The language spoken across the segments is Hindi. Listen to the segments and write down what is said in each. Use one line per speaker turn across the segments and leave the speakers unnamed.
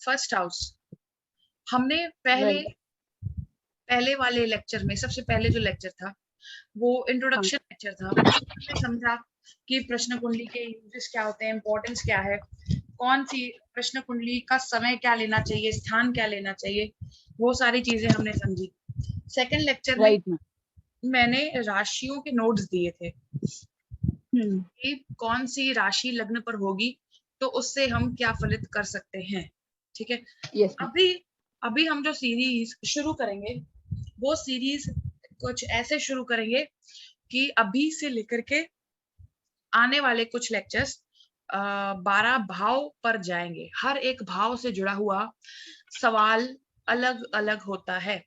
First house. हमने पहले
Right.
पहले वाले लेक्चर में, सबसे पहले जो लेक्चर था वो
हाँ.
इंट्रोडक्शन लेक्चर था, उसमें हमने समझा कि प्रश्न कुंडली के यूजेस क्या होते हैं, इंपॉर्टेंस क्या है, कौन सी प्रश्न कुंडली का समय क्या लेना चाहिए, स्थान क्या लेना चाहिए, वो सारी चीजें हमने समझी। सेकंड लेक्चर में
Right, ma'am.
मैंने राशियों के नोट्स दिए थे
Hmm.
कि कौन सी राशि लग्न पर होगी तो उससे हम क्या फलित कर सकते हैं। ठीक है,
Yes, ma'am.
अभी अभी हम जो सीरीज शुरू करेंगे वो सीरीज कुछ ऐसे शुरू करेंगे कि अभी से लेकर के आने वाले कुछ लेक्चर्स 12 भाव पर जाएंगे। हर एक भाव से जुड़ा हुआ सवाल अलग अलग होता है,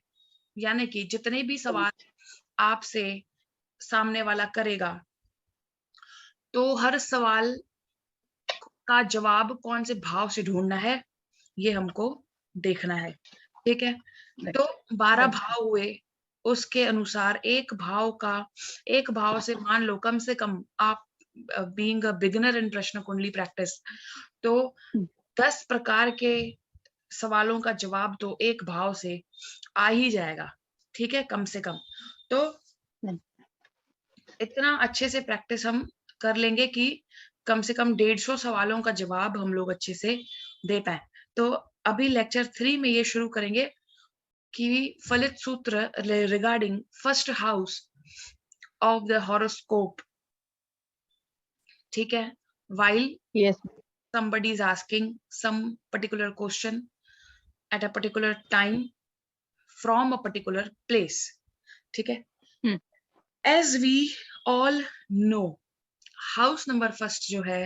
यानी कि जितने भी सवाल आपसे सामने वाला करेगा तो हर सवाल का जवाब कौन से भाव से ढूंढना है ये हमको देखना है। ठीक है,
Right.
तो 12
Right.
भाव हुए, उसके अनुसार एक भाव से मान लो कम से कम आप बीइंग अ बिगिनर इन प्रश्न कुंडली प्रैक्टिस, तो
Hmm.
10 प्रकार के सवालों का जवाब तो एक भाव से आ ही जाएगा। ठीक है, कम से कम तो
Right.
इतना अच्छे से प्रैक्टिस हम कर लेंगे कि कम से कम 150 सवालों का जवाब हम लोग अच्छे से दे पाए। तो अभी लेक्चर 3 में ये शुरू करेंगे कि फलित सूत्र regarding first house of the horoscope. ठीक है, while
Yes.
somebody is asking some particular question at a particular time from a particular place. ठीक है,
Hmm.
as we all know, house number first जो है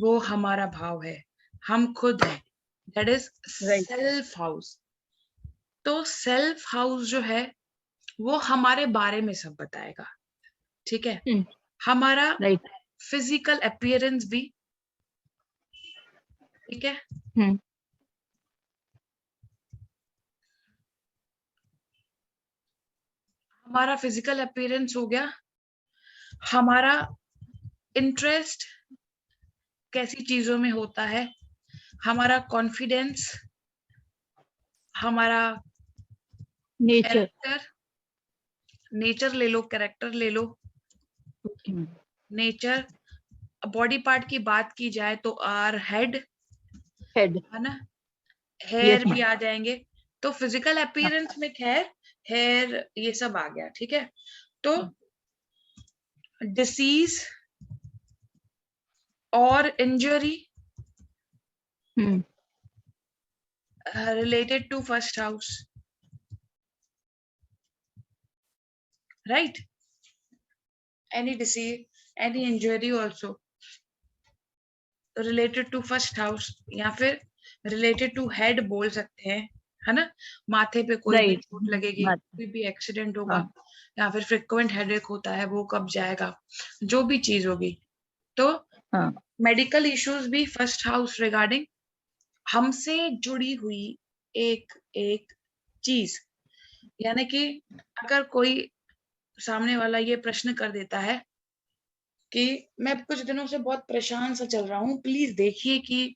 वो हमारा भाव है, हम खुद हैं, that is
Right.
Self house. तो सेल्फ हाउस जो है वो हमारे बारे में सब बताएगा। ठीक है,
Hmm.
हमारा
Right.
फिजिकल अपीयरेंस भी। ठीक है,
Hmm.
हमारा फिजिकल अपीयरेंस हो गया, हमारा इंटरेस्ट कैसी चीजों में होता है, हमारा कॉन्फिडेंस, हमारा
Nature.
नेचर ले लो, कैरेक्टर ले लो,
Okay, ma'am.
Nature. Body part की बात की जाए तो आर हेड,
Head.
है ना,
Yes,
हेयर भी
ma'am.
आ जाएंगे। तो फिजिकल
हाँ.
अपीयरेंस में खैर हेयर ये सब आ गया। ठीक है, तो डिसीज और injury
Hmm.
related to first house, right? Any disease, any injury also related to first house, या फिर related to head बोल सकते हैं, है ना, माथे पे कोई भी
Right.
चोट लगेगी,
बात.
कोई भी एक्सीडेंट होगा,
हाँ.
या फिर फ्रिक्वेंट हेडेक होता है वो कब जाएगा, जो भी चीज होगी। तो
हाँ.
मेडिकल इश्यूज भी फर्स्ट हाउस रिगार्डिंग हमसे जुड़ी हुई एक एक चीज, यानी कि अगर कोई सामने वाला ये प्रश्न कर देता है कि मैं कुछ दिनों से बहुत परेशान सा चल रहा हूँ, प्लीज देखिए कि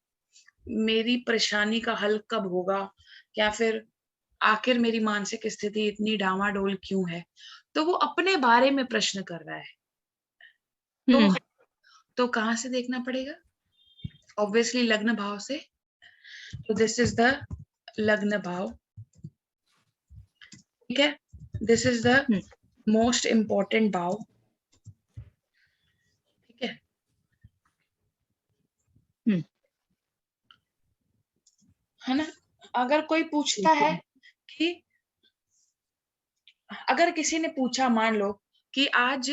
मेरी परेशानी का हल कब होगा, या फिर आखिर मेरी मानसिक स्थिति इतनी डामाडोल क्यों है, तो वो अपने बारे में प्रश्न कर रहा है। तो
Hmm.
तो कहाँ से देखना पड़ेगा? ऑब्वियसली लग्न भाव से। तो दिस इज द लग्न भाव। ठीक है, this is the
Hmm.
Most important भाव। ठीक है,
Hmm.
है ना। अगर कोई पूछता
ठीक
है
है.
कि अगर किसी ने पूछा, मान लो कि आज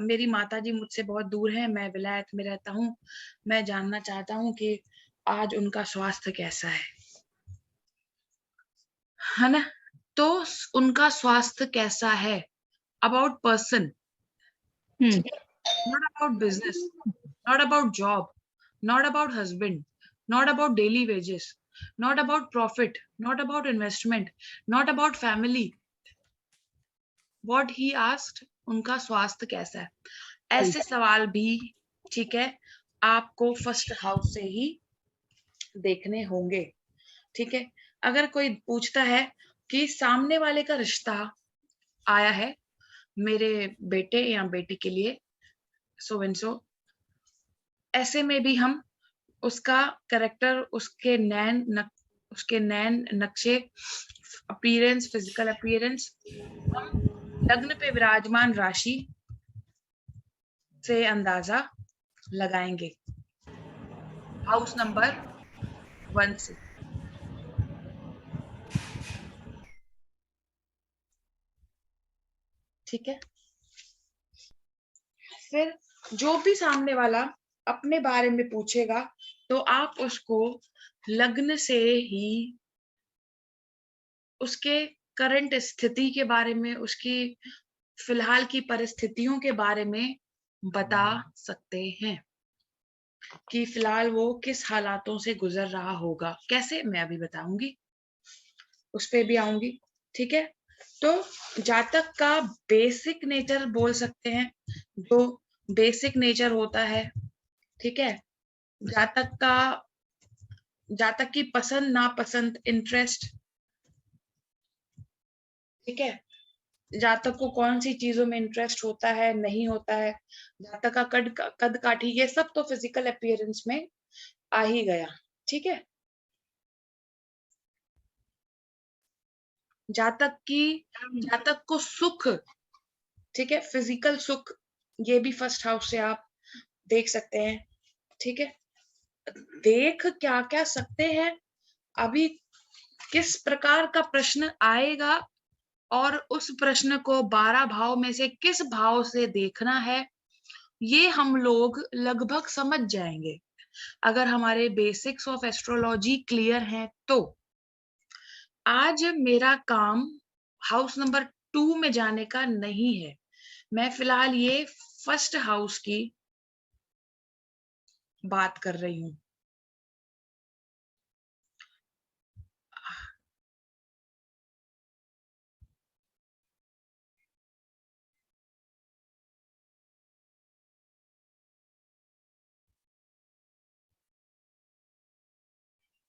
मेरी माताजी मुझसे बहुत दूर है, मैं विलायत में रहता हूँ, मैं जानना चाहता हूँ कि आज उनका स्वास्थ्य कैसा है ना। तो उनका स्वास्थ्य कैसा है, about person,
Hmm.
Not about business, not about job, not about husband, not about daily wages, not about profit, not about investment, not about family. What he asked, उनका स्वास्थ्य कैसा है।
Right.
ऐसे सवाल भी, ठीक है, आपको फर्स्ट हाउस से ही देखने होंगे। ठीक है। अगर कोई पूछता है कि सामने वाले का रिश्ता आया है मेरे बेटे या बेटी के लिए, सो एंड सो, ऐसे में भी हम उसका कैरेक्टर, उसके नैन नक्शे, अपीयरेंस, फिजिकल अपीयरेंस, हम लग्न पे विराजमान राशि से अंदाजा लगाएंगे, हाउस नंबर 1 से। ठीक है। फिर जो भी सामने वाला अपने बारे में पूछेगा तो आप उसको लग्न से ही उसके करंट स्थिति के बारे में, उसकी फिलहाल की परिस्थितियों के बारे में बता सकते हैं कि फिलहाल वो किस हालातों से गुजर रहा होगा। कैसे, मैं अभी बताऊंगी, उस पे भी आऊंगी। ठीक है। तो जातक का बेसिक नेचर बोल सकते हैं, जो बेसिक नेचर होता है। ठीक है। जातक का, जातक की पसंद नापसंद, इंटरेस्ट। ठीक है। जातक को कौन सी चीजों में इंटरेस्ट होता है, नहीं होता है, जातक का कद काठी, ये सब तो फिजिकल अपीयरेंस में आ ही गया। ठीक है। जातक को सुख, ठीक है, फिजिकल सुख, ये भी फर्स्ट हाउस से आप देख सकते हैं। ठीक है। देख क्या क्या सकते हैं, अभी किस प्रकार का प्रश्न आएगा और उस प्रश्न को 12 भाव में से किस भाव से देखना है, ये हम लोग लगभग समझ जाएंगे अगर हमारे बेसिक्स ऑफ एस्ट्रोलॉजी क्लियर हैं तो। आज मेरा काम हाउस नंबर 2 में जाने का नहीं है, मैं फिलहाल ये फर्स्ट हाउस की बात कर रही हूँ।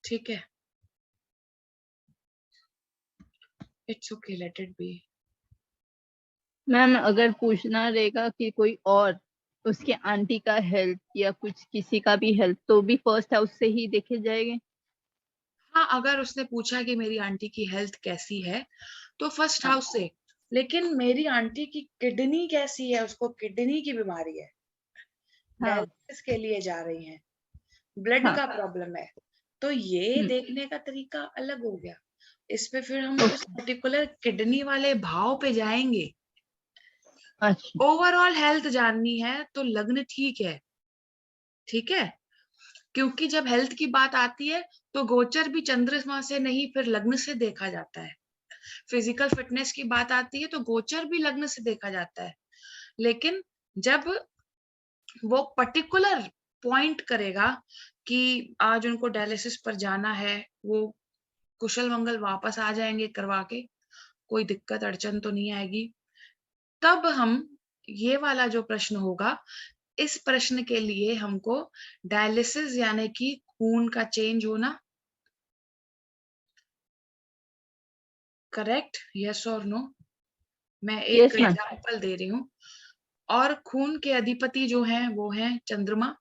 ठीक है। It's okay, let it be.
Ma'am अगर पूछना रहेगा कि कोई और उसके आंटी का हेल्थ या कुछ किसी का भी हेल्थ, तो भी फर्स्ट हाउस से ही देखे जाएंगे।
हाँ, अगर उसने पूछा कि मेरी आंटी की हेल्थ कैसी है तो फर्स्ट हाउस से। लेकिन मेरी आंटी की किडनी कैसी है, उसको किडनी की बीमारी है,
हाँ
डायलिसिस के लिए जा रही हैं, ब्लड
हाँ।
का प्रॉब्लम है, तो ये
हम्म।
देखने का तरीका अलग हो गया। इस पे फिर हम उस
ओके।
पर्टिकुलर किडनी वाले भाव पे जाएंगे।
अच्छा।
ओवरऑल हेल्थ जाननी है तो लग्न ठीक है। ठीक है। क्योंकि जब हेल्थ की बात आती है तो गोचर भी चंद्रमा से नहीं, फिर लग्न से देखा जाता है। फिजिकल फिटनेस की बात आती है तो गोचर भी लग्न से देखा जाता है। लेकिन जब वो पर्टिकुलर पॉइंट करेगा कि आज उनको डायलिसिस पर जाना है, वो कुशल मंगल वापस आ जाएंगे करवा के, कोई दिक्कत अड़चन तो नहीं आएगी, तब हम, ये वाला जो प्रश्न होगा, इस प्रश्न के लिए हमको डायलिसिस यानी कि खून का चेंज होना, करेक्ट, यस और नो, मैं एक
यस मैम।
एग्जांपल दे रही हूँ। और खून के अधिपति जो हैं वो हैं चंद्रमा,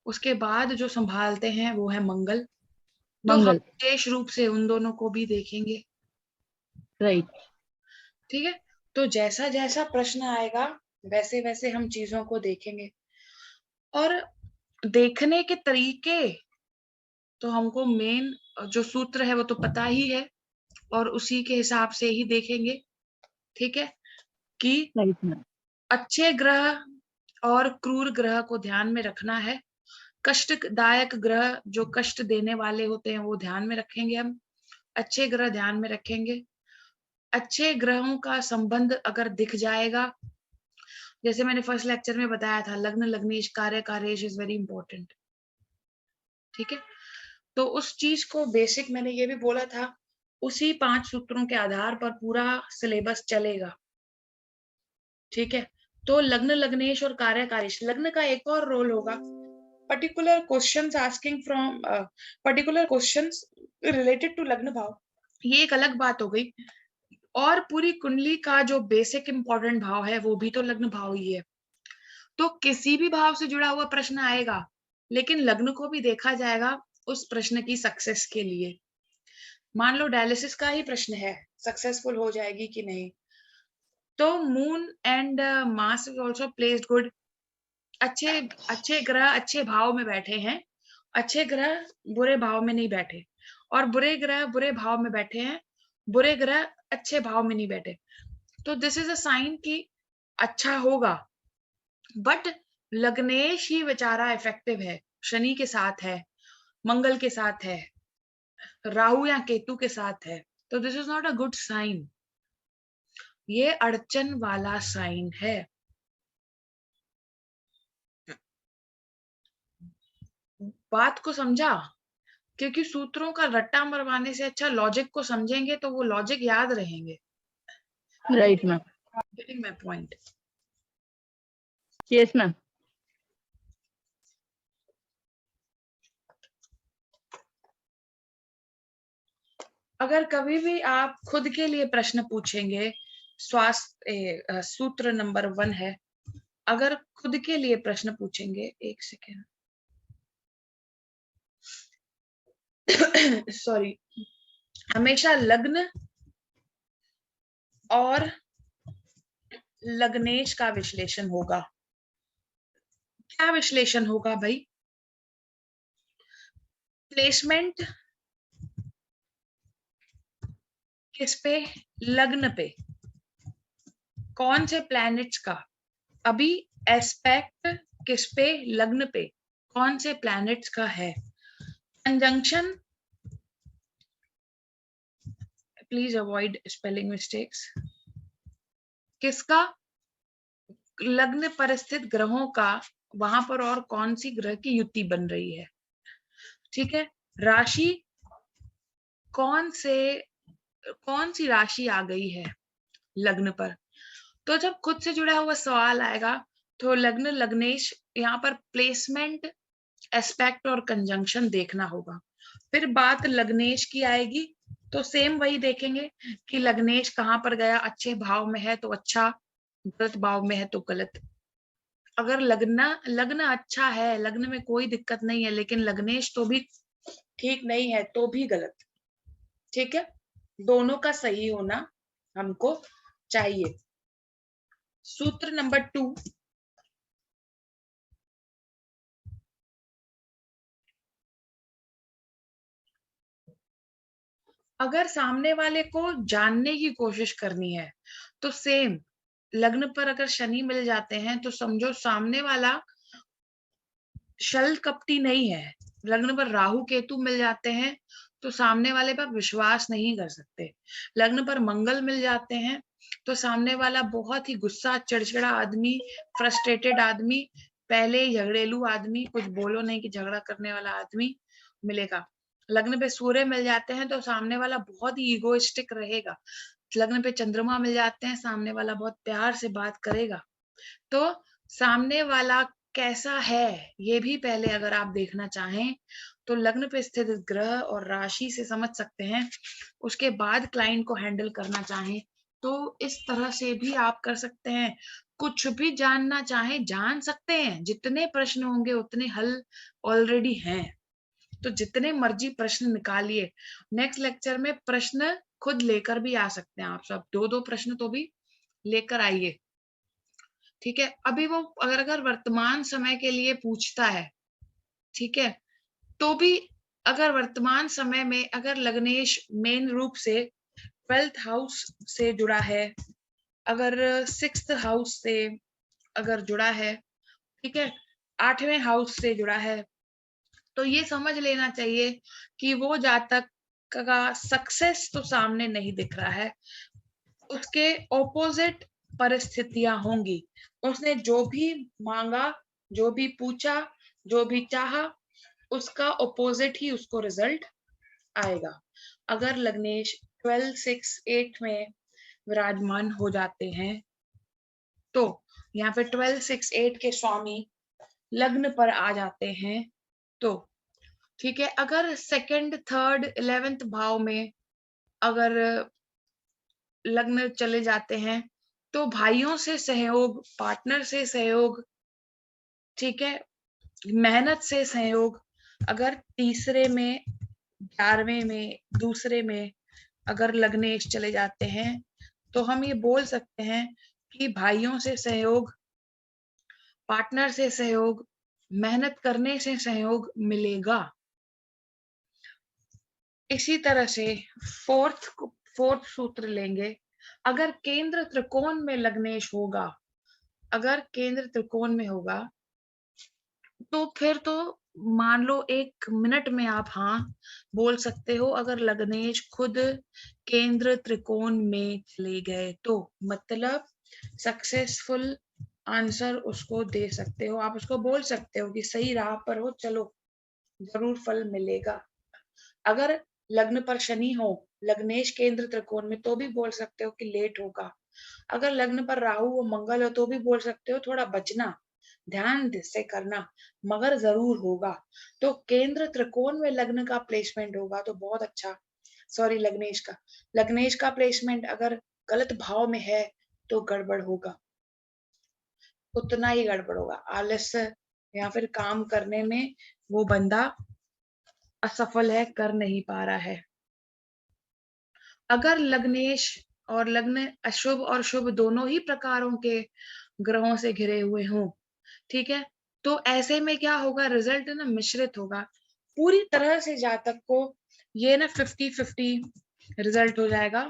उसके बाद जो संभालते हैं वो है मंगल। तो हम
मंगल।
विशेष रूप से उन दोनों को भी देखेंगे।
राइट।
ठीक है। तो जैसा जैसा प्रश्न आएगा वैसे वैसे हम चीजों को देखेंगे। और देखने के तरीके, तो हमको मेन जो सूत्र है वो तो पता ही है, और उसी के हिसाब से ही देखेंगे। ठीक है। कि
राइट मैम।
अच्छे ग्रह और क्रूर ग्रह को ध्यान में रखना है। कष्टदायक ग्रह जो कष्ट देने वाले होते हैं वो ध्यान में रखेंगे हम, अच्छे ग्रह ध्यान में रखेंगे। अच्छे ग्रहों का संबंध अगर दिख जाएगा, जैसे मैंने फर्स्ट लेक्चर में बताया था, लग्न लग्नेश कार्य कार्येश इज वेरी इंपॉर्टेंट। ठीक है। तो उस चीज को बेसिक मैंने ये भी बोला था, उसी 5 सूत्रों के आधार पर पूरा सिलेबस चलेगा। ठीक है। तो लग्न लग्नेश और कार्य कार्येश, लग्न का एक और रोल होगा, particular questions asking from particular questions related to लग्न भाव, ये एक अलग बात हो गई। और पूरी कुंडली का जो बेसिक इंपॉर्टेंट भाव है वो भी तो लग्न भाव ही है। तो किसी भी भाव से जुड़ा हुआ प्रश्न आएगा, लेकिन लग्न को भी देखा जाएगा उस प्रश्न की सक्सेस के लिए। मान लो डायलिसिस का ही प्रश्न है, सक्सेसफुल हो जाएगी कि नहीं। तो moon and Mars is also placed good. अच्छे अच्छे ग्रह अच्छे भाव में बैठे हैं, अच्छे ग्रह बुरे भाव में नहीं बैठे, और बुरे ग्रह बुरे भाव में बैठे हैं, बुरे ग्रह अच्छे भाव में नहीं बैठे। तो दिस इज अ साइन कि अच्छा होगा। बट लग्नेश ही बेचारा इफेक्टिव है, शनि के साथ है, मंगल के साथ है, राहु या केतु के साथ है। तो this is not a good sign, ये अड़चन वाला साइन है। बात को समझा? क्योंकि सूत्रों का रट्टा मरवाने से अच्छा लॉजिक को समझेंगे तो वो लॉजिक याद रहेंगे।
Right ma'am.
Getting my point?
Yes ma'am.
अगर कभी भी आप खुद के लिए प्रश्न पूछेंगे, स्वास्थ्य सूत्र नंबर 1 है, अगर खुद के लिए प्रश्न पूछेंगे, एक सेकेंड सॉरी, हमेशा लग्न और लग्नेश का विश्लेषण होगा। क्या विश्लेषण होगा भाई? प्लेसमेंट किस पे? लग्न पे। कौन से प्लैनेट्स का? अभी एस्पेक्ट किस पे? लग्न पे। कौन से प्लैनेट्स का है? Conjunction, please avoid spelling mistakes, किसका? लग्न पर स्थित ग्रहों का, वहां पर और कौन सी ग्रह की युति बन रही है। ठीक है। राशि, कौन सी राशि आ गई है लग्न पर। तो जब खुद से जुड़ा हुआ सवाल आएगा तो लग्न लग्नेश, यहाँ पर प्लेसमेंट, एस्पेक्ट और कंजंक्शन देखना होगा। फिर बात लग्नेश की आएगी तो सेम वही देखेंगे कि लग्नेश कहाँ पर गया, अच्छे भाव में है तो अच्छा, गलत भाव में है तो गलत। अगर लग्न अच्छा है, लग्न में कोई दिक्कत नहीं है, लेकिन लग्नेश तो भी ठीक नहीं है तो भी गलत। ठीक है, दोनों का सही होना हमको चाहिए। सूत्र नंबर 2, अगर सामने वाले को जानने की कोशिश करनी है तो सेम, लग्न पर अगर शनि मिल जाते हैं तो समझो सामने वाला छल कपटी नहीं है। लग्न पर राहु केतु मिल जाते हैं तो सामने वाले पर विश्वास नहीं कर सकते। लग्न पर मंगल मिल जाते हैं तो सामने वाला बहुत ही गुस्सा, चिड़चिड़ा आदमी, फ्रस्ट्रेटेड आदमी, पहले झगड़ेलू आदमी, कुछ बोलो नहीं कि झगड़ा करने वाला आदमी मिलेगा। लग्न पे सूर्य मिल जाते हैं तो सामने वाला बहुत ही ईगोइस्टिक रहेगा। लग्न पे चंद्रमा मिल जाते हैं, सामने वाला बहुत प्यार से बात करेगा। तो सामने वाला कैसा है ये भी पहले अगर आप देखना चाहें तो लग्न पे स्थित ग्रह और राशि से समझ सकते हैं। उसके बाद क्लाइंट को हैंडल करना चाहें तो इस तरह से भी आप कर सकते हैं। कुछ भी जानना चाहें जान सकते हैं, जितने प्रश्न होंगे उतने हल ऑलरेडी हैं। तो जितने मर्जी प्रश्न निकालिए। नेक्स्ट लेक्चर में प्रश्न खुद लेकर भी आ सकते हैं आप सब, 2-2 प्रश्न तो भी लेकर आइए। ठीक है, अभी वो अगर वर्तमान समय के लिए पूछता है, ठीक है, तो भी अगर वर्तमान समय में अगर लग्नेश मेन रूप से 12th हाउस से जुड़ा है, अगर 6th हाउस से अगर जुड़ा है, ठीक है, 8वें हाउस से जुड़ा है, तो ये समझ लेना चाहिए कि वो जातक का सक्सेस तो सामने नहीं दिख रहा है, उसके ऑपोजिट परिस्थितियां होंगी। उसने जो भी मांगा, जो भी पूछा, जो भी चाहा, उसका ऑपोजिट ही उसको रिजल्ट आएगा। अगर लग्नेश 12, 6, 8 में विराजमान हो जाते हैं तो यहाँ पे 12, 6, 8 के स्वामी लग्न पर आ जाते हैं तो ठीक है। अगर सेकंड, थर्ड, 11th भाव में अगर लग्न चले जाते हैं तो भाइयों से सहयोग, पार्टनर से सहयोग, ठीक है, मेहनत से सहयोग। अगर तीसरे में, 11वें में, दूसरे में अगर लग्नेश चले जाते हैं तो हम ये बोल सकते हैं कि भाइयों से सहयोग, पार्टनर से सहयोग, मेहनत करने से सहयोग मिलेगा। इसी तरह से फोर्थ सूत्र लेंगे। अगर केंद्र त्रिकोण में लग्नेश होगा, अगर केंद्र त्रिकोण में होगा तो फिर तो मान लो 1 मिनट में आप हाँ बोल सकते हो। अगर लग्नेश खुद केंद्र त्रिकोण में चले गए तो मतलब सक्सेसफुल आंसर उसको दे सकते हो। आप उसको बोल सकते हो कि सही राह पर हो, चलो जरूर फल मिलेगा। अगर लग्न पर शनि हो, लग्नेश केंद्र त्रिकोण में, तो भी बोल सकते हो कि लेट होगा। अगर लग्न पर राहु और मंगल हो तो भी बोल सकते हो थोड़ा बचना, ध्यान से करना, मगर जरूर होगा। तो केंद्र त्रिकोण में लग्न का प्लेसमेंट होगा तो बहुत अच्छा। सॉरी, लग्नेश का प्लेसमेंट अगर गलत भाव में है तो गड़बड़ होगा, उतना ही गड़बड़ होगा। आलस्य या फिर काम करने में वो बंदा असफल है, कर नहीं पा रहा है। अगर लग्नेश और लग्न अशुभ और शुभ दोनों ही प्रकारों के ग्रहों से घिरे हुए हों, ठीक है, तो ऐसे में क्या होगा, रिजल्ट ना मिश्रित होगा। पूरी तरह से जातक को ये ना 50-50 रिजल्ट हो जाएगा।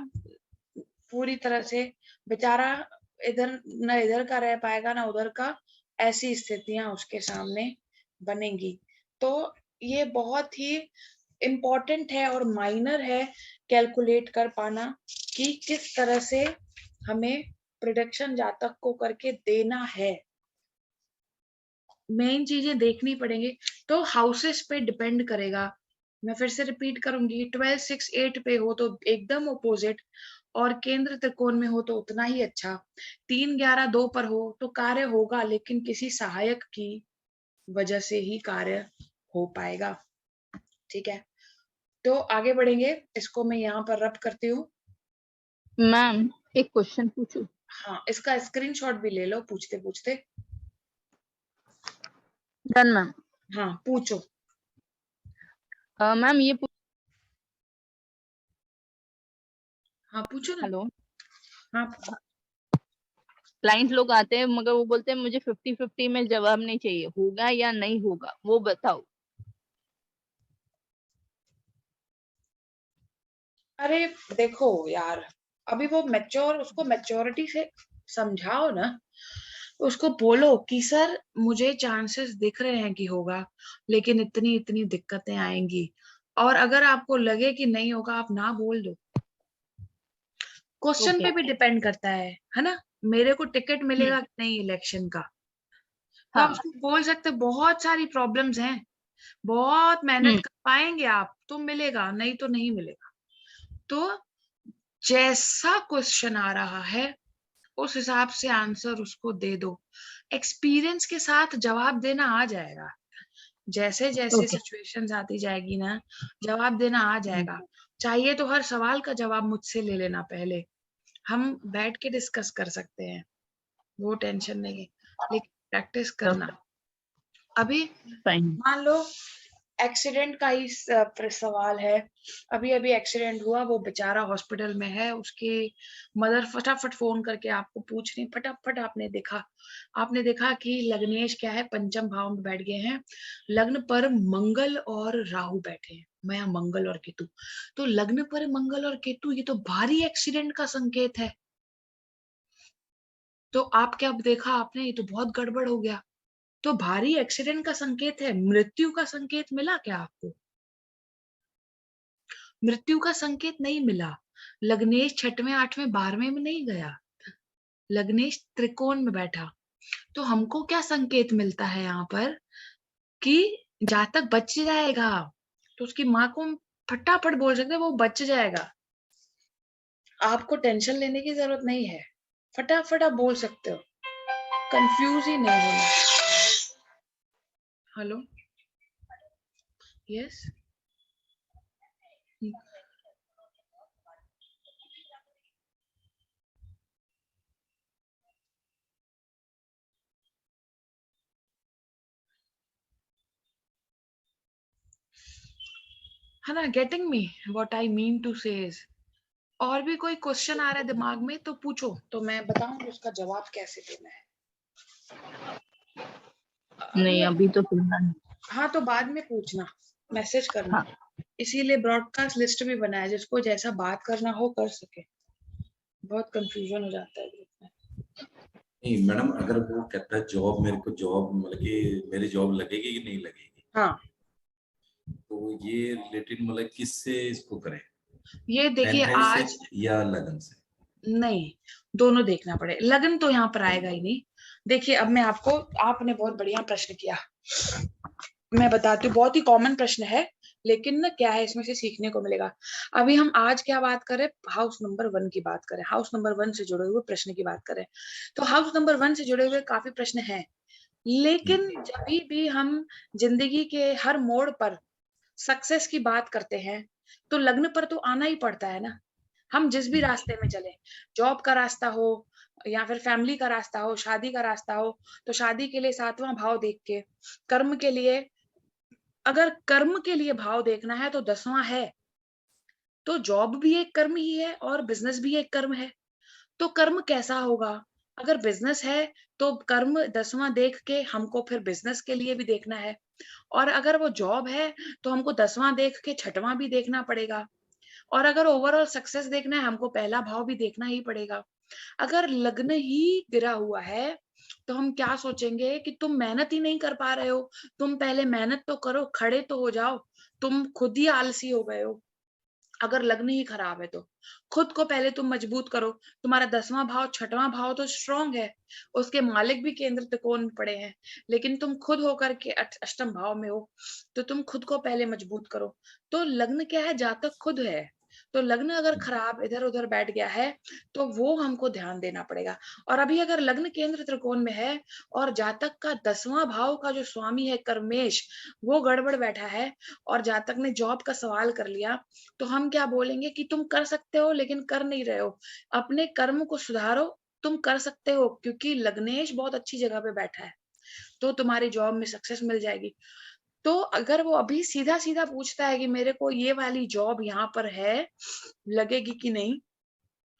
पूरी तरह से बेचारा इधर न इधर का रह पाएगा ना उधर का, ऐसी स्थितियां उसके सामने बनेंगी। तो ये बहुत ही इम्पोर्टेंट है और माइनर है कैलकुलेट कर पाना कि किस तरह से हमें प्रिडिक्शन जातक को करके देना है। मेन चीजें देखनी पड़ेंगी। तो हाउसेस पे डिपेंड करेगा। मैं फिर से रिपीट करूंगी, 12, 6, 8 पे हो तो एकदम अपोजिट, और केंद्र त्रिकोण में हो तो उतना ही अच्छा। 3, 11, 2 पर हो तो कार्य होगा, लेकिन किसी सहायक की वजह से ही कार्य हो पाएगा। ठीक है, तो आगे बढ़ेंगे। इसको मैं यहाँ पर रब करती हूँ।
मैम एक क्वेश्चन पूछूं?
हाँ, इसका स्क्रीनशॉट भी ले लो पूछते पूछते।
Done ma'am.
हाँ, पूछो।
मैम ये
हाँ, पूछो ना।
हेलो,
हाँ,
क्लाइंट लोग आते हैं मगर वो बोलते हैं मुझे 50-50 में जवाब नहीं चाहिए, होगा या नहीं होगा वो बताओ।
अरे देखो यार, अभी वो मैच्योर, उसको मैच्योरिटी से समझाओ ना। उसको बोलो कि सर मुझे चांसेस दिख रहे हैं कि होगा, लेकिन इतनी इतनी दिक्कतें आएंगी। और अगर आपको लगे कि नहीं होगा, आप ना बोल दो। Question
okay.
पे भी डिपेंड करता है ना। मेरे को टिकट
हम्म।
मिलेगा कि नहीं इलेक्शन का, तो आप
हाँ।
उसको बोल सकते हो, बहुत सारी प्रॉब्लम्स हैं, बहुत मेहनत
हम्म।
कर पाएंगे आप तो मिलेगा, नहीं तो नहीं मिलेगा। तो जैसा क्वेश्चन आ रहा है उस हिसाब से आंसर उसको दे दो। एक्सपीरियंस के साथ जवाब देना आ जाएगा। जैसे जैसे
ओके।
सिचुएशंस आती जाएगी ना, जवाब देना आ
हम्म।
जाएगा। चाहिए तो हर सवाल का जवाब मुझसे ले लेना पहले, हम बैठ के डिस्कस कर सकते हैं, वो टेंशन नहीं है, लेकिन प्रैक्टिस करना। अभी
फाइन।
मान लो एक्सीडेंट का ही सवाल है। अभी अभी एक्सीडेंट हुआ, वो बेचारा हॉस्पिटल में है, उसकी मदर फटाफट फोन करके आपको पूछ रही, फटाफट आपने देखा कि लग्नेश क्या है, पंचम भाव में बैठ गए हैं। लग्न पर मंगल और राहु बैठे हैं, मैं यहाँ मंगल और केतु। तो लग्न पर मंगल और केतु, ये तो भारी एक्सीडेंट का संकेत है। तो आप क्या देखा आपने, ये तो बहुत गड़बड़ हो गया। तो भारी एक्सीडेंट का संकेत है, मृत्यु का संकेत मिला क्या आपको? मृत्यु का संकेत नहीं मिला। लग्नेश 6वें, 8वें, 12वें में नहीं गया, लग्नेश त्रिकोण में बैठा। तो हमको क्या संकेत मिलता है यहाँ पर कि जातक बच जाएगा। तो उसकी माँ को हम फटाफट बोल सकते हैं वो बच जाएगा, आपको टेंशन लेने की जरूरत नहीं है। फटाफट आप बोल सकते हो, कंफ्यूज ही नहीं होना। Hello, yes. है ना, getting me what I mean to say is. और भी कोई क्वेश्चन आ रहा है दिमाग में तो पूछो, तो मैं बताऊंगी उसका जवाब कैसे देना है।
नहीं,
अभी
अभी तो फिलहाल।
हाँ, तो बाद में पूछना, मैसेज करना।
हाँ।
इसीलिए ब्रॉडकास्ट लिस्ट भी बनाया, जिसको जैसा बात करना हो कर सके। बहुत कंफ्यूजन हो जाता है ग्रुप में।
नहीं मैडम, अगर वो कहता है जॉब, मेरे को जॉब मतलब कि मेरी जॉब लगेगी कि नहीं लगेगी,
हाँ,
तो ये रिलेटेड मतलब किससे इसको करें,
ये देखिए
पैनड्राइव से
आज
या लगन से?
नहीं, दोनों देखना पड़े। लगन तो यहाँ पर आएगा ही नहीं। देखिए अब मैं आपको, आपने बहुत बढ़िया प्रश्न किया, मैं बताती हूँ। बहुत ही कॉमन प्रश्न है, लेकिन ना क्या है, इसमें से सीखने को मिलेगा। अभी हम आज क्या बात करें, हाउस नंबर 1 की बात करें, हाउस नंबर 1 से जुड़े हुए प्रश्न की बात करें। तो हाउस नंबर 1 से जुड़े हुए काफी प्रश्न हैं, लेकिन जब भी हम जिंदगी के हर मोड़ पर सक्सेस की बात करते हैं, तो लग्न पर तो आना ही पड़ता है ना। हम जिस भी रास्ते में चले, जॉब का रास्ता हो या फिर फैमिली का रास्ता हो, शादी का रास्ता हो, तो शादी के लिए 7वां भाव देख के, कर्म के लिए, अगर कर्म के लिए भाव देखना है तो 10वां है। तो जॉब भी एक कर्म ही है और बिजनेस भी एक कर्म है। तो कर्म कैसा होगा? अगर बिजनेस है तो कर्म 10वां देख के हमको फिर बिजनेस के लिए भी देखना है, और अगर वो जॉब है तो हमको 10वां देख के 6वां भी देखना पड़ेगा, और अगर ओवरऑल सक्सेस देखना है हमको पहला भाव भी देखना ही पड़ेगा। अगर लग्न ही गिरा हुआ है तो हम क्या सोचेंगे कि तुम मेहनत ही नहीं कर पा रहे हो, तुम पहले मेहनत तो करो, खड़े तो हो जाओ, तुम खुद ही आलसी हो गए हो। अगर लग्न ही खराब है तो खुद को पहले तुम मजबूत करो। तुम्हारा 10वां भाव 6वां भाव तो स्ट्रांग है, उसके मालिक भी केंद्र त्रिकोण में पड़े हैं, लेकिन तुम खुद होकर के अष्टम भाव में हो, तो तुम खुद को पहले मजबूत करो। तो लग्न क्या है, जातक खुद है। तो लग्न अगर खराब इधर उधर बैठ गया है तो वो हमको ध्यान देना पड़ेगा। और अभी अगर लग्न केंद्र त्रिकोण में है और जातक का 10वां भाव का जो स्वामी है कर्मेश, वो गड़बड़ बैठा है, और जातक ने जॉब का सवाल कर लिया, तो हम क्या बोलेंगे कि तुम कर सकते हो लेकिन कर नहीं रहे हो, अपने कर्म को सुधारो। तुम कर सकते हो क्योंकि लग्नेश बहुत अच्छी जगह पे बैठा है, तो तुम्हारी जॉब में सक्सेस मिल जाएगी। तो अगर वो अभी सीधा सीधा पूछता है कि मेरे को ये वाली जॉब यहाँ पर है, लगेगी कि नहीं,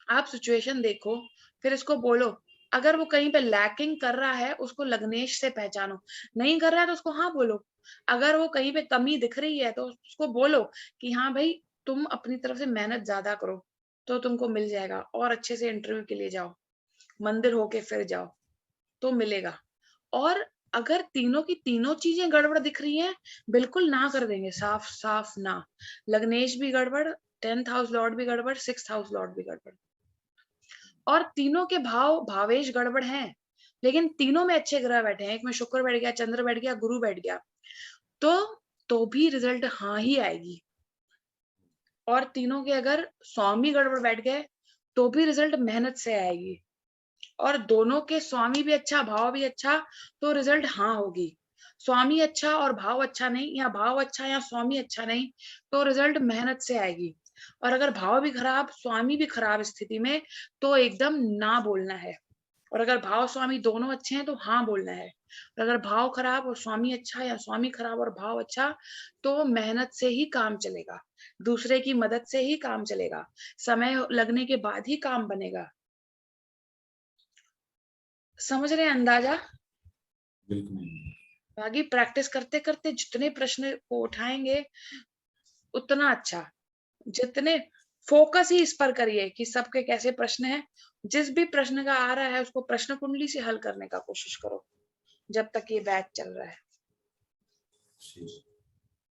आप सिचुएशन देखो, फिर इसको बोलो। अगर वो कहीं पे लैकिंग कर रहा है उसको लग्नेश से पहचानो, नहीं कर रहा है तो उसको हाँ बोलो। अगर वो कहीं पे कमी दिख रही है तो उसको बोलो कि हाँ भाई, तुम अपनी तरफ से मेहनत ज्यादा करो तो तुमको मिल जाएगा, और अच्छे से इंटरव्यू के लिए जाओ, मंदिर होके फिर जाओ तो मिलेगा। और अगर तीनों की तीनों चीजें गड़बड़ दिख रही हैं, बिल्कुल ना कर देंगे, साफ साफ ना। लग्नेश भी गड़बड़, 10th हाउस लॉर्ड भी गड़बड़, 6th हाउस लॉर्ड भी गड़बड़, और तीनों के भाव भावेश गड़बड़ हैं, लेकिन तीनों में अच्छे ग्रह बैठे हैं। एक में शुक्र बैठ गया, चंद्र बैठ गया, गुरु बैठ गया, तो भी रिजल्ट हाँ ही आएगी। और तीनों के अगर स्वामी गड़बड़ बैठ गए तो भी रिजल्ट मेहनत से आएगी, और दोनों के स्वामी भी अच्छा भाव भी अच्छा तो रिजल्ट हाँ होगी। स्वामी अच्छा और भाव अच्छा नहीं, या भाव अच्छा या स्वामी अच्छा नहीं, तो रिजल्ट मेहनत से आएगी। और अगर भाव भी खराब स्वामी भी खराब स्थिति में, तो एकदम ना बोलना है। और अगर भाव स्वामी दोनों अच्छे हैं तो हाँ बोलना है। और अगर भाव खराब और स्वामी अच्छा, या स्वामी खराब और भाव अच्छा, तो मेहनत से ही काम चलेगा, दूसरे की मदद से ही काम चलेगा, समय लगने के बाद ही काम बनेगा। समझ रहे हैं अंदाजा?
बिल्कुल।
बाकी प्रैक्टिस करते करते जितने प्रश्न को उठाएंगे उतना अच्छा, जितने फोकस ही इस पर करिए कि सबके कैसे प्रश्न हैं। जिस भी प्रश्न का आ रहा है उसको प्रश्न कुंडली से हल करने का कोशिश करो जब तक ये बैच चल रहा है।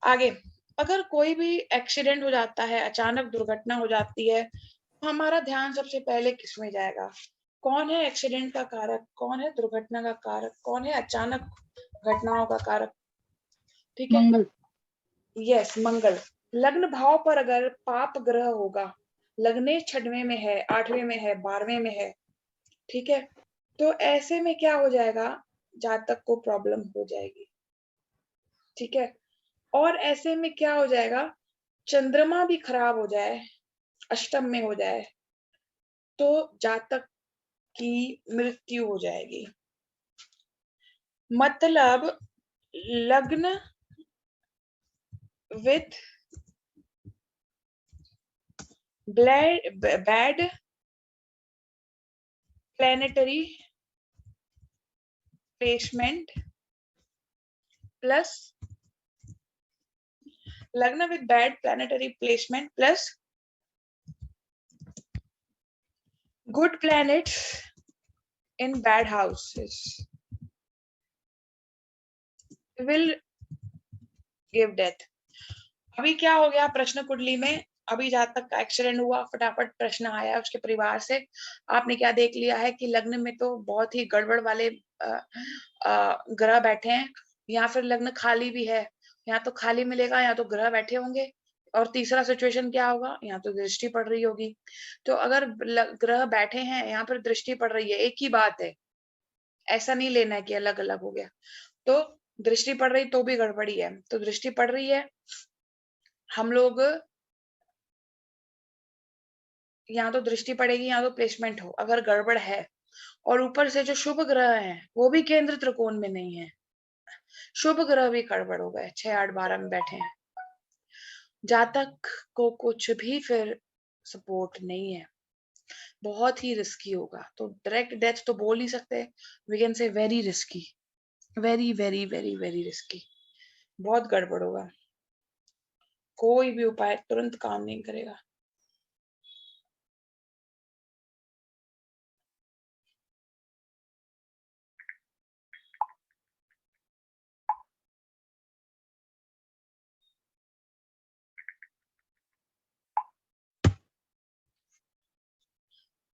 आगे, अगर कोई भी एक्सीडेंट हो जाता है, अचानक दुर्घटना हो जाती है, तो हमारा ध्यान सबसे पहले किसमें जाएगा? कौन है एक्सीडेंट का कारक, कौन है दुर्घटना का कारक, कौन है अचानक घटनाओं का कारक? ठीक है,
मंगल।
यस, मंगल। लग्न भाव पर अगर पाप ग्रह होगा, लग्ने 6वें में है, 8वें में है, 12वें में है, ठीक है, तो ऐसे में क्या हो जाएगा, जातक को प्रॉब्लम हो जाएगी। ठीक है। और ऐसे में क्या हो जाएगा, चंद्रमा भी खराब हो जाए, अष्टम में हो जाए, तो जातक की मृत्यु हो जाएगी। मतलब लग्न with bad planetary placement plus लग्न with bad planetary placement plus good planets in bad houses will give death। अभी क्या हो गया प्रश्न कुंडली में, अभी जहां तक का एक्सीडेंट हुआ, फटाफट प्रश्न आया उसके परिवार से, आपने क्या देख लिया है कि लग्न में तो बहुत ही गड़बड़ वाले ग्रह बैठे हैं, या फिर लग्न खाली भी है, या तो खाली मिलेगा या तो ग्रह बैठे होंगे, और तीसरा सिचुएशन क्या होगा, यहाँ तो दृष्टि पड़ रही होगी। तो अगर ग्रह बैठे हैं, यहाँ पर दृष्टि पड़ रही है, एक ही बात है, ऐसा नहीं लेना है कि अलग अलग हो गया। तो दृष्टि पड़ रही तो भी गड़बड़ी है, तो दृष्टि पड़ रही है, हम लोग यहाँ तो दृष्टि पड़ेगी, यहाँ तो प्लेसमेंट हो, अगर गड़बड़ है, और ऊपर से जो शुभ ग्रह हैं वो भी केंद्र त्रिकोण में नहीं है, शुभ ग्रह भी गड़बड़ हो गए, 6, 8, 12 में बैठे हैं, जातक को कुछ भी फिर सपोर्ट नहीं है, बहुत ही रिस्की होगा। तो डायरेक्ट डेथ तो बोल ही सकते हैं, we can say very risky, very very very very risky, बहुत गड़बड़ होगा, कोई भी उपाय तुरंत काम नहीं करेगा।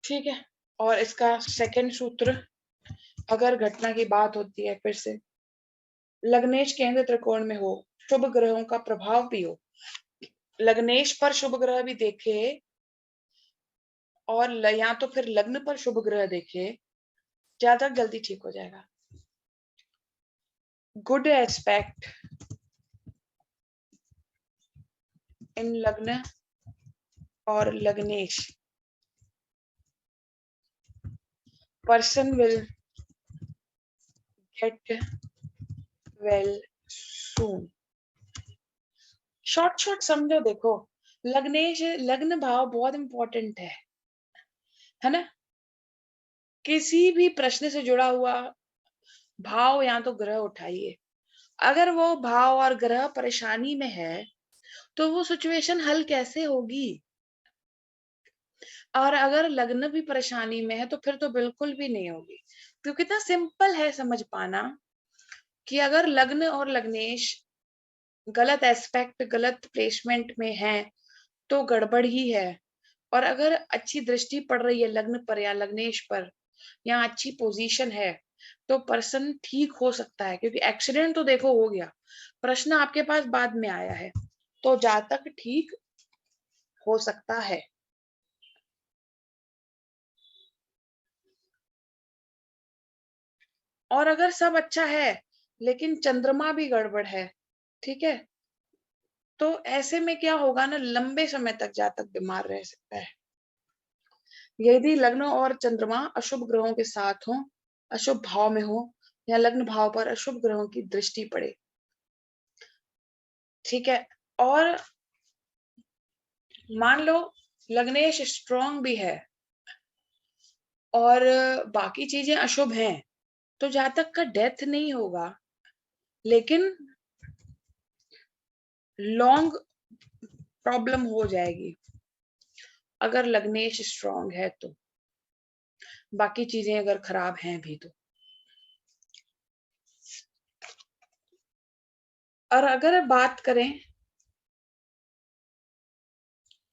ठीक है। और इसका सेकंड सूत्र, अगर घटना की बात होती है, फिर से लग्नेश केंद्र त्रिकोण में हो, शुभ ग्रहों का प्रभाव भी हो, लग्नेश पर शुभ ग्रह भी देखे, और या तो फिर लग्न पर शुभ ग्रह देखे, ज्यादा जल्दी ठीक हो जाएगा। गुड एस्पेक्ट इन लग्न और लग्नेश, person will get well soon. Short short समझो, देखो लग्नेश, लग्न भाव बहुत इंपॉर्टेंट है ना, किसी भी प्रश्न से जुड़ा हुआ भाव या तो ग्रह उठाइए, अगर वो भाव और ग्रह परेशानी में है तो वो सिचुएशन हल कैसे होगी, और अगर लग्न भी परेशानी में है तो फिर तो बिल्कुल भी नहीं होगी, क्योंकि इतना सिंपल है समझ पाना कि अगर लग्न और लग्नेश गलत एस्पेक्ट, गलत प्लेसमेंट में है तो गड़बड़ ही है, और अगर अच्छी दृष्टि पड़ रही है लग्न पर या लग्नेश पर, या अच्छी पोजीशन है, तो पर्सन ठीक हो सकता है, क्योंकि एक्सीडेंट तो देखो हो गया, प्रश्न आपके पास बाद में आया है, तो जातक ठीक हो सकता है। और अगर सब अच्छा है लेकिन चंद्रमा भी गड़बड़ है, ठीक है, तो ऐसे में क्या होगा ना, लंबे समय तक जातक बीमार रह सकता है। यदि लग्न और चंद्रमा अशुभ ग्रहों के साथ हो, अशुभ भाव में हो, या लग्न भाव पर अशुभ ग्रहों की दृष्टि पड़े, ठीक है, और मान लो लग्नेश स्ट्रांग भी है और बाकी चीजें अशुभ हैं, तो जातक का डेथ नहीं होगा, लेकिन लॉन्ग प्रॉब्लम हो जाएगी अगर लग्नेश स्ट्रांग है तो, बाकी चीजें अगर खराब हैं भी तो। और अगर बात करें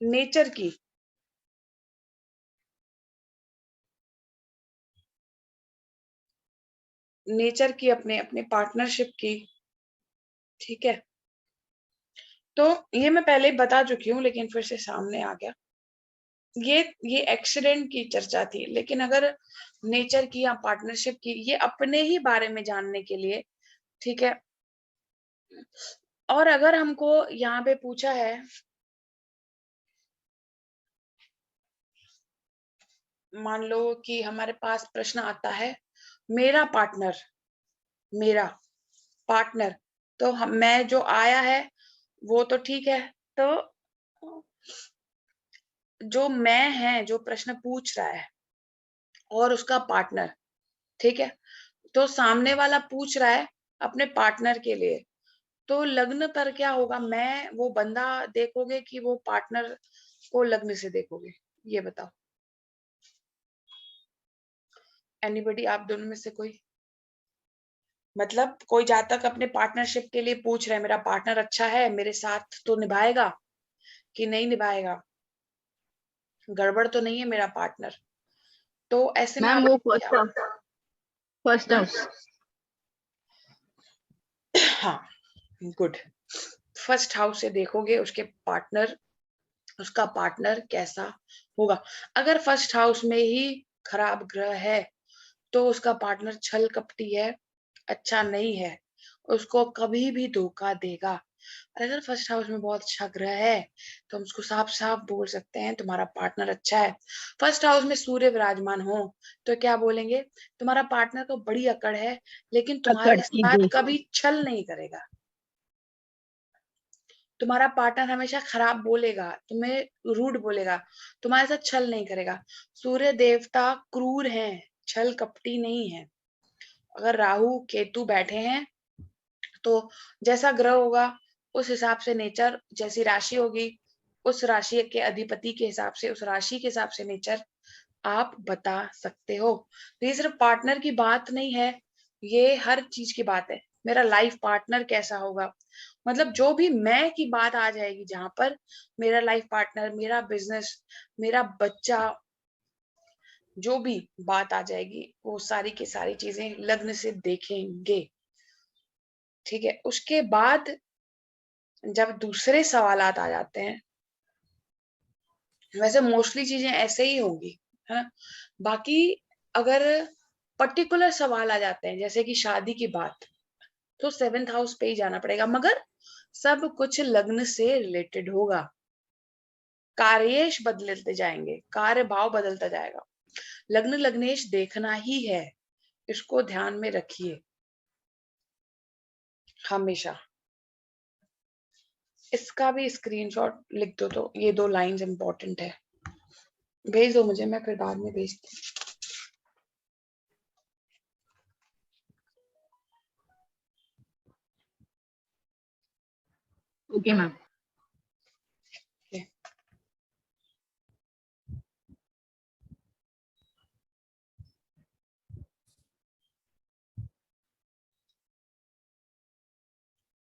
नेचर की, नेचर की अपने अपने पार्टनरशिप की, ठीक है, तो ये मैं पहले ही बता चुकी हूँ लेकिन फिर से सामने आ गया, ये एक्सीडेंट की चर्चा थी, लेकिन अगर नेचर की या पार्टनरशिप की, ये अपने ही बारे में जानने के लिए, ठीक है, और अगर हमको यहाँ पे पूछा है, मान लो कि हमारे पास प्रश्न आता है मेरा पार्टनर, तो मैं जो आया है वो तो ठीक है, तो जो मैं है जो प्रश्न पूछ रहा है और उसका पार्टनर, ठीक है, तो सामने वाला पूछ रहा है अपने पार्टनर के लिए, तो लग्न पर क्या होगा, मैं वो बंदा देखोगे कि वो पार्टनर को लग्न से देखोगे, ये बताओ। एनीबॉडी, आप दोनों में से कोई? मतलब कोई जातक अपने पार्टनरशिप के लिए पूछ रहा है मेरा पार्टनर अच्छा है, मेरे साथ तो निभाएगा कि नहीं निभाएगा, गड़बड़ तो नहीं है मेरा पार्टनर, तो ऐसे में
मैम
आप
वो फर्स्ट हाउस।
हाँ, गुड। फर्स्ट हाउस से देखोगे उसका पार्टनर कैसा होगा। अगर फर्स्ट हाउस में ही खराब ग्रह है तो उसका पार्टनर छल कपटी है, अच्छा नहीं है, उसको कभी भी धोखा देगा। और अगर फर्स्ट हाउस में बहुत अच्छा ग्रह है तो हम उसको साफ साफ बोल सकते हैं तुम्हारा पार्टनर अच्छा है। फर्स्ट हाउस में सूर्य विराजमान हो तो क्या बोलेंगे, तुम्हारा पार्टनर को बड़ी अकड़ है लेकिन
अकड़
तुम्हारे
की
साथ
देश।
कभी छल नहीं करेगा। तुम्हारा पार्टनर हमेशा खराब बोलेगा, तुम्हें रूड बोलेगा, तुम्हारे साथ छल नहीं करेगा। सूर्य देवता क्रूर हैं, छल कपटी नहीं है। अगर राहु केतु बैठे हैं तो जैसा ग्रह होगा उस हिसाब से नेचर, जैसी राशि होगी उस राशि के अधिपति के हिसाब से, उस राशि के हिसाब से नेचर आप बता सकते हो। तो ये सिर्फ पार्टनर की बात नहीं है, ये हर चीज की बात है। मेरा लाइफ पार्टनर कैसा होगा, मतलब जो भी मैं की बात आ जाएगी, जहां पर मेरा लाइफ पार्टनर, मेरा बिजनेस, मेरा बच्चा, जो भी बात आ जाएगी वो सारी की सारी चीजें लग्न से देखेंगे। ठीक है, उसके बाद जब दूसरे सवालात आ जाते हैं, वैसे मोस्टली चीजें ऐसे ही होंगी, है ना। बाकी अगर पर्टिकुलर सवाल आ जाते हैं जैसे कि शादी की बात, तो 7th हाउस पे ही जाना पड़ेगा, मगर सब कुछ लग्न से रिलेटेड होगा। कार्येश बदलते जाएंगे, कार्य भाव बदलता जाएगा, लग्न लग्नेश देखना ही है, इसको ध्यान में रखिए हमेशा। इसका भी स्क्रीनशॉट लिख दो, तो ये 2 लाइंस इंपॉर्टेंट है, भेज दो मुझे, मैं फिर बाद में भेजती हूँ।
Okay ma'am.